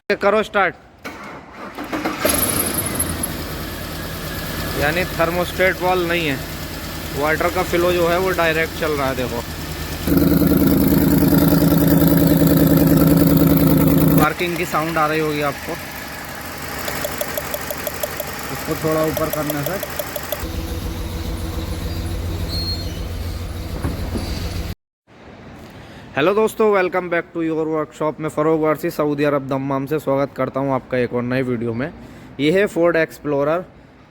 करो स्टार्ट। यानी thermostat valve नहीं है, वाटर का फ्लो जो है वो डायरेक्ट चल रहा है। देखो पार्किंग की साउंड आ रही होगी आपको, इसको थोड़ा ऊपर करने से। हेलो दोस्तों, welcome back to your workshop में Farogh Warsi Saudi Arab Dammam से स्वागत करता हूं आपका एक और नई वीडियो में। ये है फोर्ड एक्सप्लोरर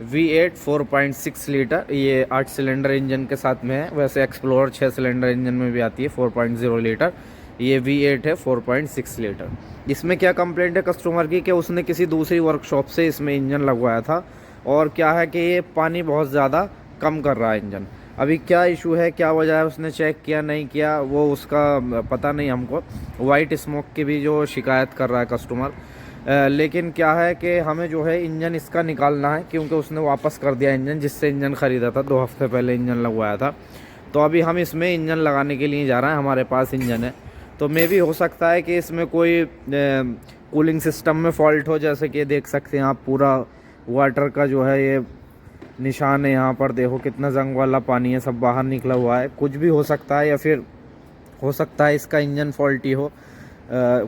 V8 4.6 लीटर। ये 8 सिलेंडर इंजन के साथ में है। वैसे एक्सप्लोरर 6 सिलेंडर इंजन में भी आती है 4.0 लीटर। ये V8 है 4.6 लीटर। इसमें क्या कंप्लेंट है कस्टमर की कि उसने किसी दूसरी वर्कशॉप से इसमें इंजन लगवाया था, और क्या है कि ये पानी बहुत ज़्यादा कम कर रहा है इंजन। अभी क्या इशू है, क्या वजह है, उसने चेक किया नहीं किया, वो उसका पता नहीं हमको। वाइट स्मोक की भी जो शिकायत कर रहा है कस्टमर, लेकिन क्या है कि हमें जो है इंजन इसका निकालना है, क्योंकि उसने वापस कर दिया इंजन जिससे इंजन ख़रीदा था। 2 हफ्ते पहले इंजन लगवाया था, तो अभी हम इसमें इंजन लगाने के लिए जा रहे हैं। हमारे पास इंजन है, तो मे भी हो सकता है कि इसमें कोई कूलिंग सिस्टम में फॉल्ट हो। जैसे कि देख सकते हैं आप, पूरा वाटर का जो है ये निशान है। यहाँ पर देखो कितना जंग वाला पानी है, सब बाहर निकला हुआ है। कुछ भी हो सकता है, या फिर हो सकता है इसका इंजन फॉल्टी हो।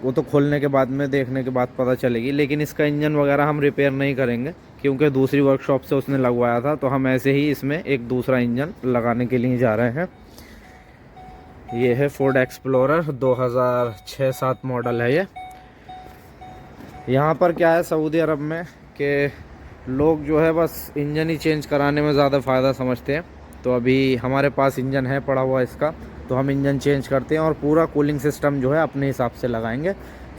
वो तो खोलने के बाद में, देखने के बाद पता चलेगी। लेकिन इसका इंजन वगैरह हम रिपेयर नहीं करेंगे, क्योंकि दूसरी वर्कशॉप से उसने लगवाया था। तो हम ऐसे ही इसमें एक दूसरा इंजन लगाने के लिए जा रहे हैं। ये है फोर्ड एक्सप्लोरर 2006-07 मॉडल है ये। यहाँ पर क्या है सऊदी अरब में कि लोग जो है बस इंजन ही चेंज कराने में ज़्यादा फ़ायदा समझते हैं। तो अभी हमारे पास इंजन है पड़ा हुआ इसका, तो हम इंजन चेंज करते हैं और पूरा कूलिंग सिस्टम जो है अपने हिसाब से लगाएंगे,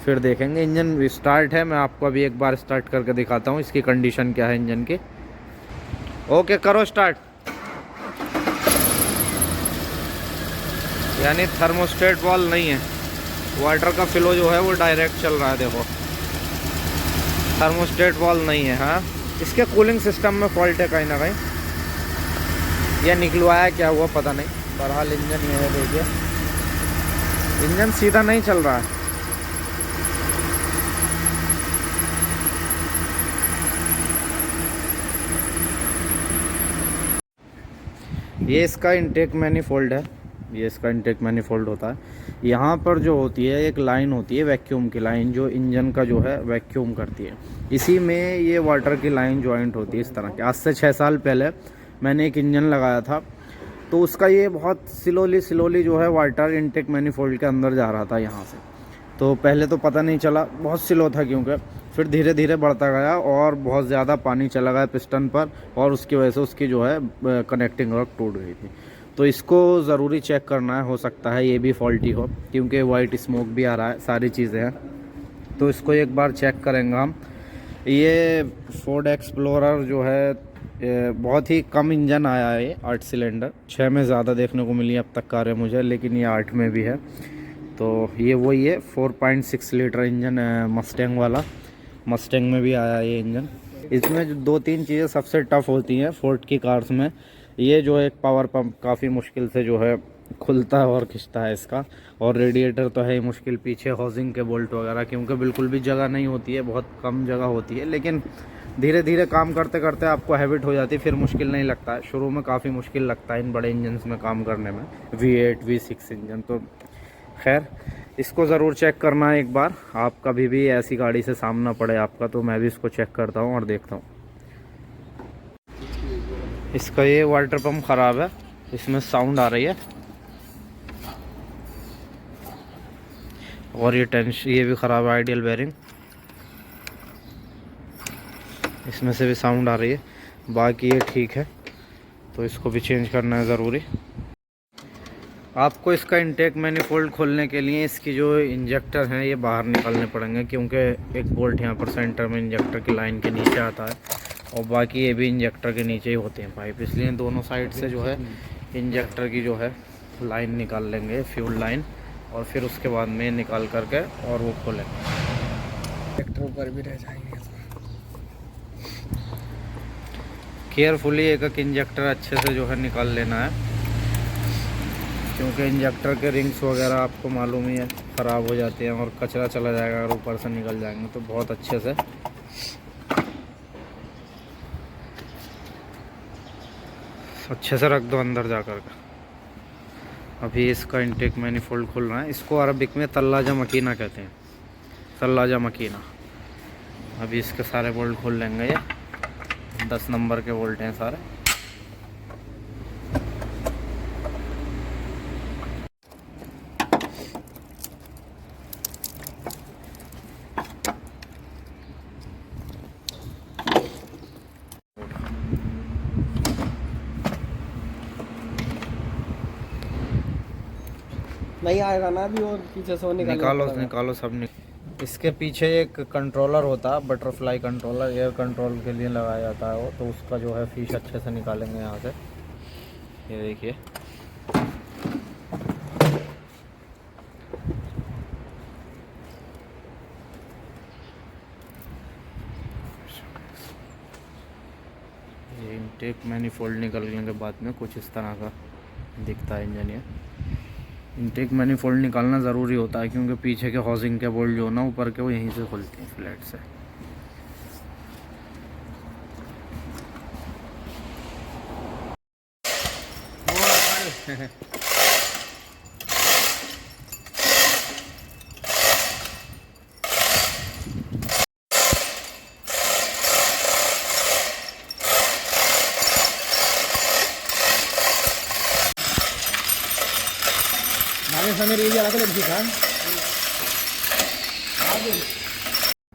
फिर देखेंगे। इंजन स्टार्ट है, मैं आपको अभी एक बार स्टार्ट करके दिखाता हूँ इसकी कंडीशन क्या है इंजन की। ओके करो स्टार्ट। यानी थर्मोस्टेट वाल्व नहीं है, वाटर का फ्लो जो है वो डायरेक्ट चल रहा है। देखो थर्मोस्टेट वाल्व नहीं है। हाँ, इसके कूलिंग सिस्टम में फॉल्ट है कहीं ना कहीं, यह निकलवाया क्या हुआ पता नहीं। बहरहाल इंजन ये है, देखिए इंजन सीधा नहीं चल रहा है। ये इसका इंटेक मैनिफोल्ड है, ये इसका इंटेक मैनिफोल्ड होता है। यहाँ पर जो होती है एक लाइन होती है वैक्यूम की लाइन, जो इंजन का जो है वैक्यूम करती है। इसी में ये वाटर की लाइन जॉइंट होती है इस तरह की। आज से 6 साल पहले मैंने एक इंजन लगाया था, तो उसका ये बहुत स्लोली जो है वाटर इंटेक मैनिफोल्ड के अंदर जा रहा था यहाँ से। तो पहले तो पता नहीं चला, बहुत स्लो था क्योंकि, फिर धीरे धीरे बढ़ता गया और बहुत ज़्यादा पानी चला गया पिस्टन पर, और उसकी वजह से उसकी जो है कनेक्टिंग रॉड टूट गई थी। तो इसको ज़रूरी चेक करना है, हो सकता है ये भी फॉल्टी हो, क्योंकि वाइट स्मोक भी आ रहा है, सारी चीज़ें हैं। तो इसको एक बार चेक करेंगे हम। ये फोर्ड एक्सप्लोरर जो है बहुत ही कम इंजन आया है, ये 8 सिलेंडर। 6 में ज़्यादा देखने को मिली अब तक कारें मुझे, लेकिन ये 8 में भी है। तो ये वही है 4.6 लीटर इंजन है, मस्टैंग वाला। मस्टैंग में भी आया ये इंजन। इसमें जो 2-3 चीज़ें सबसे टफ़ होती हैं फोर्ड की कार्स में, ये जो एक पावर पंप काफ़ी मुश्किल से जो है खुलता है और खिंचता है इसका, और रेडिएटर तो है ही मुश्किल। पीछे हाउसिंग के बोल्ट वगैरह, क्योंकि बिल्कुल भी जगह नहीं होती है, बहुत कम जगह होती है। लेकिन धीरे धीरे काम करते करते आपको हैबिट हो जाती है, फिर मुश्किल नहीं लगता है। शुरू में काफ़ी मुश्किल लगता है इन बड़े इंजन में काम करने में, V8 V6 इंजन। तो खैर, इसको ज़रूर चेक करना है एक बार। आप कभी भी ऐसी गाड़ी से सामना पड़े आपका, तो मैं भी इसको चेक करता हूँ और देखता हूँ। इसका ये वाटर पंप ख़राब है, इसमें साउंड आ रही है, और ये भी ख़राब है आइडियल बेयरिंग, इसमें से भी साउंड आ रही है। बाकी ये ठीक है, तो इसको भी चेंज करना है ज़रूरी। आपको इसका इंटेक मैनिफोल्ड खोलने के लिए इसकी जो इंजेक्टर हैं ये बाहर निकालने पड़ेंगे, क्योंकि एक बोल्ट यहाँ पर सेंटर में इंजेक्टर की लाइन के नीचे आता है, और बाकी ये भी इंजेक्टर के नीचे ही होते हैं पाइप। इसलिए दोनों साइड से जो है इंजेक्टर की जो है लाइन निकाल लेंगे, फ्यूल लाइन, और फिर उसके बाद में निकाल करके और वो खोलेंगे। इंजेक्टर ऊपर भी रह जाएंगे। केयरफुली एक एक इंजेक्टर अच्छे से जो है निकाल लेना है। क्योंकि इंजेक्टर के रिंग्स वगैरह आपको मालूम ही है ख़राब हो जाते हैं और कचरा चला जाएगा अगर ऊपर से निकल जाएंगे, तो बहुत अच्छे से रख दो अंदर जा कर के। अभी इसका इंटेक मैनिफोल्ड खुल रहा है, इसको अरबिक में तल्लाजा मकीना कहते हैं, तल्लाजा मकीना। अभी इसके सारे बोल्ट खोल लेंगे, ये 10 नंबर के बोल्ट हैं सारे। नहीं आएगा ना अभी, और पीछे से वो निकालो सब इसके पीछे एक कंट्रोलर होता है, बटरफ्लाई कंट्रोलर, एयर कंट्रोल के लिए लगाया जाता है वो, तो उसका जो है फीस अच्छे से निकालेंगे यहाँ से। ये देखिए, ये इनटेक मैनिफोल्ड निकलने के बाद में कुछ इस तरह का दिखता है इंजन। ये इनटेक मैनिफोल्ड निकालना ज़रूरी होता है क्योंकि पीछे के हाउसिंग के बोल्ट जो है ना ऊपर के, वो यहीं से खुलते हैं फ्लैट से।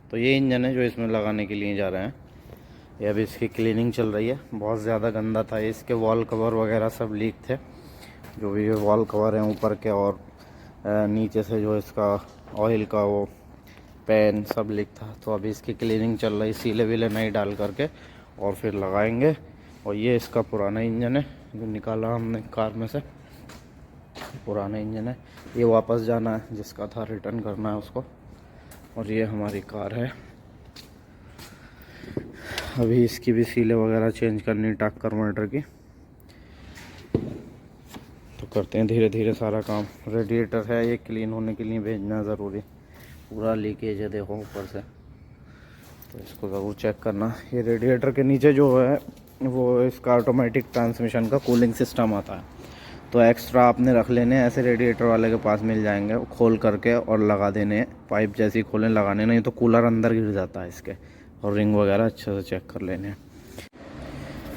तो ये इंजन है जो इसमें लगाने के लिए जा रहे हैं। ये अभी इसकी क्लीनिंग चल रही है, बहुत ज़्यादा गंदा था ये, इसके वॉल कवर वगैरह सब लीक थे, जो भी ये वॉल कवर हैं ऊपर के, और नीचे से जो इसका ऑयल का वो पैन सब लीक था। तो अभी इसकी क्लीनिंग चल रही, सीले वीले नहीं डाल करके और फिर लगाएंगे। और ये इसका पुराना इंजन है जो निकाला हमने कार में से, पुराना इंजन है, ये वापस जाना है, जिसका था रिटर्न करना है उसको। और ये हमारी कार है, अभी इसकी भी सीलें वगैरह चेंज करनी, टाक कन्वर्टर की, तो करते हैं धीरे धीरे सारा काम। रेडिएटर है, ये क्लीन होने के लिए भेजना ज़रूरी, पूरा लीकेज है देखो ऊपर से, तो इसको ज़रूर चेक करना। ये रेडिएटर के नीचे जो है वो इसका ऑटोमेटिक ट्रांसमिशन का कूलिंग सिस्टम आता है, तो एक्स्ट्रा आपने रख लेने, ऐसे रेडिएटर वाले के पास मिल जाएंगे, खोल करके और लगा देने, पाइप जैसी खोलें लगाने, नहीं तो कूलर अंदर गिर जाता है इसके। और रिंग वगैरह अच्छे से चेक कर लेने।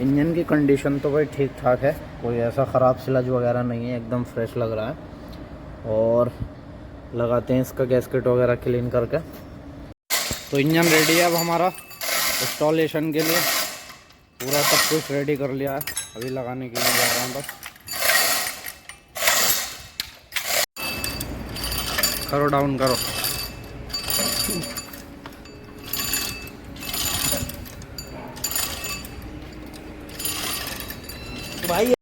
इंजन की कंडीशन तो भाई ठीक ठाक है, कोई ऐसा ख़राब स्लज वगैरह नहीं है, एकदम फ्रेश लग रहा है। और लगाते हैं इसका गैसकेट वगैरह क्लीन करके। तो इंजन रेडी है अब हमारा इंस्टॉलेशन के लिए, पूरा सब कुछ रेडी कर लिया है, अभी लगाने के लिए जा रहा हूँ बस। करो डाउन करो, भाई।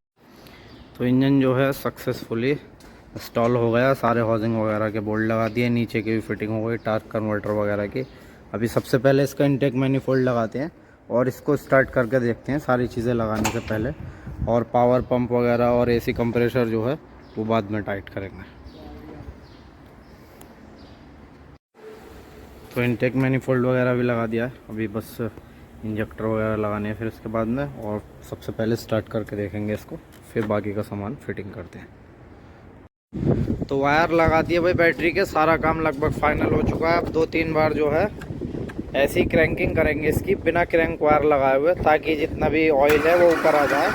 तो इंजन जो है सक्सेसफुली इंस्टॉल हो गया, सारे हाउसिंग वगैरह के बोल्ट लगा दिए, नीचे की भी फिटिंग हो गई, टार्क कन्वर्टर वगैरह की। अभी सबसे पहले इसका इंटेक मैनिफोल्ड लगाते हैं और इसको स्टार्ट करके देखते हैं सारी चीज़ें लगाने से पहले, और पावर पंप वगैरह और एसी कंप्रेसर जो है वो बाद में टाइट करेंगे। तो इंटेक मैनिफोल्ड वगैरह भी लगा दिया है, अभी बस इंजेक्टर वगैरह लगाने हैं फिर उसके बाद में, और सबसे पहले स्टार्ट करके देखेंगे इसको, फिर बाकी का सामान फिटिंग करते हैं। तो वायर लगा दिए भाई बैटरी के, सारा काम लगभग फाइनल हो चुका है। अब 2-3 बार जो है ऐसी क्रैंकिंग करेंगे इसकी, बिना क्रैंक वायर लगाए हुए, ताकि जितना भी ऑयल है वो ऊपर आ जाए।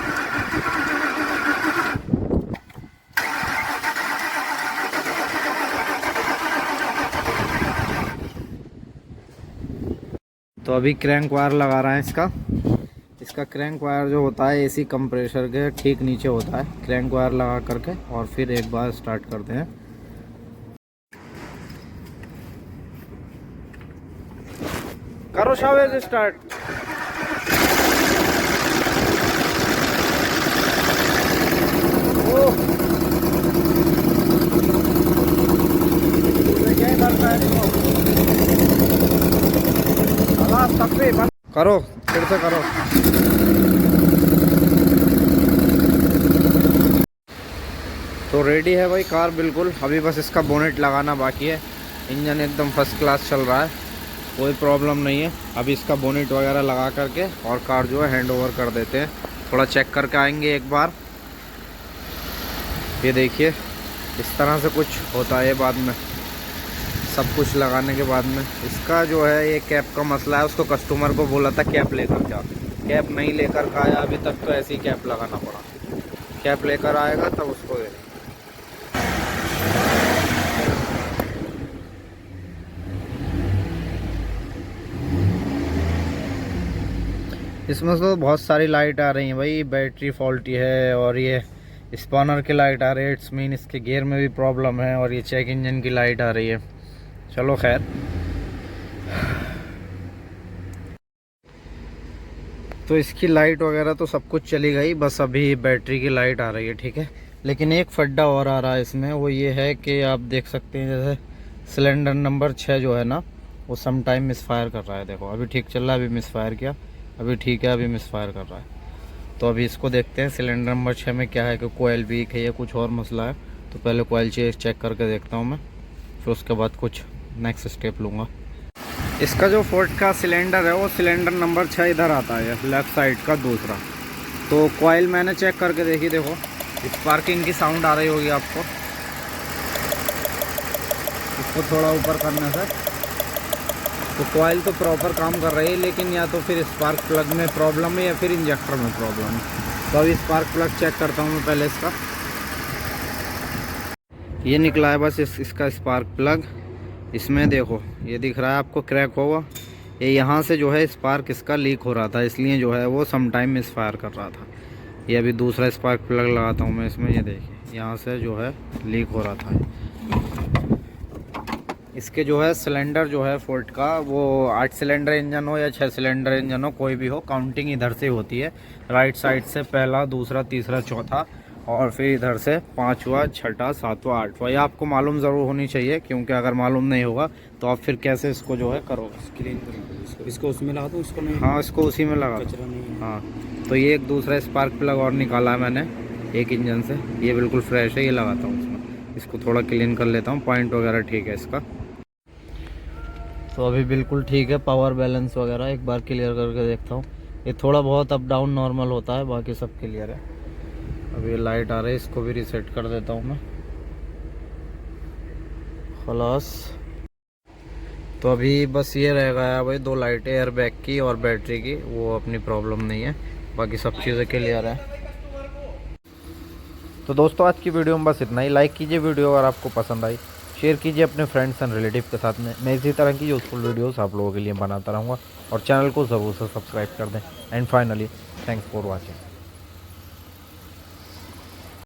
तो अभी क्रैंक वायर लगा रहा है इसका क्रैंक वायर जो होता है एसी कंप्रेसर के ठीक नीचे होता है, क्रैंक वायर लगा करके और फिर एक बार स्टार्ट करते हैं। करो शाबाश स्टार्ट। करो फिर से करो। तो रेडी है भाई कार बिल्कुल, अभी बस इसका बोनेट लगाना बाकी है। इंजन एकदम फर्स्ट क्लास चल रहा है, कोई प्रॉब्लम नहीं है। अभी इसका बोनेट वगैरह लगा करके और कार जो है हैंड ओवर कर देते हैं। थोड़ा चेक करके आएंगे एक बार। ये देखिए इस तरह से कुछ होता है बाद में, सब कुछ लगाने के बाद में। इसका जो है ये कैप का मसला है, उसको कस्टमर को बोला था कैप लेकर जा, कैप नहीं लेकर का आया अभी तक, तो ऐसी कैप लगाना पड़ा। कैप लेकर आएगा तब उसको दे। इसमें तो बहुत सारी लाइट आ रही हैं भाई, बैटरी फॉल्टी है और ये स्पॉनर की लाइट आ रही है, इट्स मीन इसके गियर में भी प्रॉब्लम है, और ये चेक इंजन की लाइट आ रही है। चलो खैर, तो इसकी लाइट वगैरह तो सब कुछ चली गई, बस अभी बैटरी की लाइट आ रही है, ठीक है। लेकिन एक फड्डा और आ रहा है इसमें, वो ये है कि आप देख सकते हैं जैसे सिलेंडर नंबर 6 जो है ना, वो सम टाइम मिसफायर कर रहा है। देखो अभी ठीक चल रहा है, अभी मिसफायर किया, अभी ठीक है, अभी मिसफायर कर रहा है। तो अभी इसको देखते हैं सिलेंडर नंबर 6 में क्या है, कि कोयल वीक है या कुछ और मसला है। तो पहले कोयल चेक करके देखता हूँ मैं, फिर उसके बाद कुछ नेक्स्ट स्टेप लूँगा। इसका जो फोर्ड का सिलेंडर है वो सिलेंडर नंबर 6 इधर आता है, लेफ़्ट साइड का दूसरा। तो कोयल मैंने चेक करके देखी, देखो स्पार्किंग की साउंड आ रही होगी आपको। इसको थोड़ा ऊपर करने से तो कोयल तो प्रॉपर काम कर रही है, लेकिन या तो फिर स्पार्क प्लग में प्रॉब्लम है या फिर इंजेक्टर में प्रॉब्लम है। तो अभी स्पार्क प्लग चेक करता हूँ मैं पहले इसका। ये निकला है बस इसका स्पार्क प्लग। इसमें देखो ये दिख रहा है आपको, क्रैक होगा। ये यहाँ से जो है स्पार्क इसका लीक हो रहा था, इसलिए जो है वो सम टाइम मिसफायर कर रहा था। ये अभी दूसरा स्पार्क प्लग लगाता हूँ मैं इसमें, ये देखिए यहाँ से जो है लीक हो रहा था। इसके जो है सिलेंडर जो है फोर्ड का, वो 8 सिलेंडर इंजन हो या 6 सिलेंडर इंजन हो, कोई भी हो, काउंटिंग इधर से होती है। राइट साइड से पहला, दूसरा, तीसरा, चौथा, और फिर इधर से 5वां, 6वां, 7वां, 8वां। ये आपको मालूम ज़रूर होनी चाहिए, क्योंकि अगर मालूम नहीं होगा तो आप फिर कैसे इसको जो है करोगे, क्लीन करोगे। इसको उसमें लगा दूँ, इसको नहीं? हाँ, इसको उसी में लगा। कचरा नहीं। हाँ, तो ये एक दूसरा स्पार्क प्लग और निकाला है मैंने एक इंजन से, ये बिल्कुल फ्रेश है, ये लगाता हूँ इसमें। इसको थोड़ा क्लीन कर लेता हूँ, पॉइंट वगैरह ठीक है इसका। तो अभी बिल्कुल ठीक है, पावर बैलेंस वगैरह एक बार क्लियर करके देखता हूँ। ये थोड़ा बहुत अप डाउन नॉर्मल होता है, बाकी सब क्लियर है। अभी लाइट आ रही है, इसको भी रीसेट कर देता हूँ मैं, खलास। तो अभी बस ये रह गया भाई 2 लाइटें, एयर बैग की और बैटरी की, वो अपनी प्रॉब्लम नहीं है, बाकी सब चीज़ें क्लियर है। तो दोस्तों आज की वीडियो में बस इतना ही। लाइक कीजिए वीडियो अगर आपको पसंद आई, शेयर कीजिए अपने फ्रेंड्स एंड रिलेटिव के साथ में। मैं इसी तरह की यूज़फुल वीडियोस आप लोगों के लिए बनाता रहूँगा, और चैनल को ज़रूर से सब्सक्राइब कर दें। And finally thanks for watching.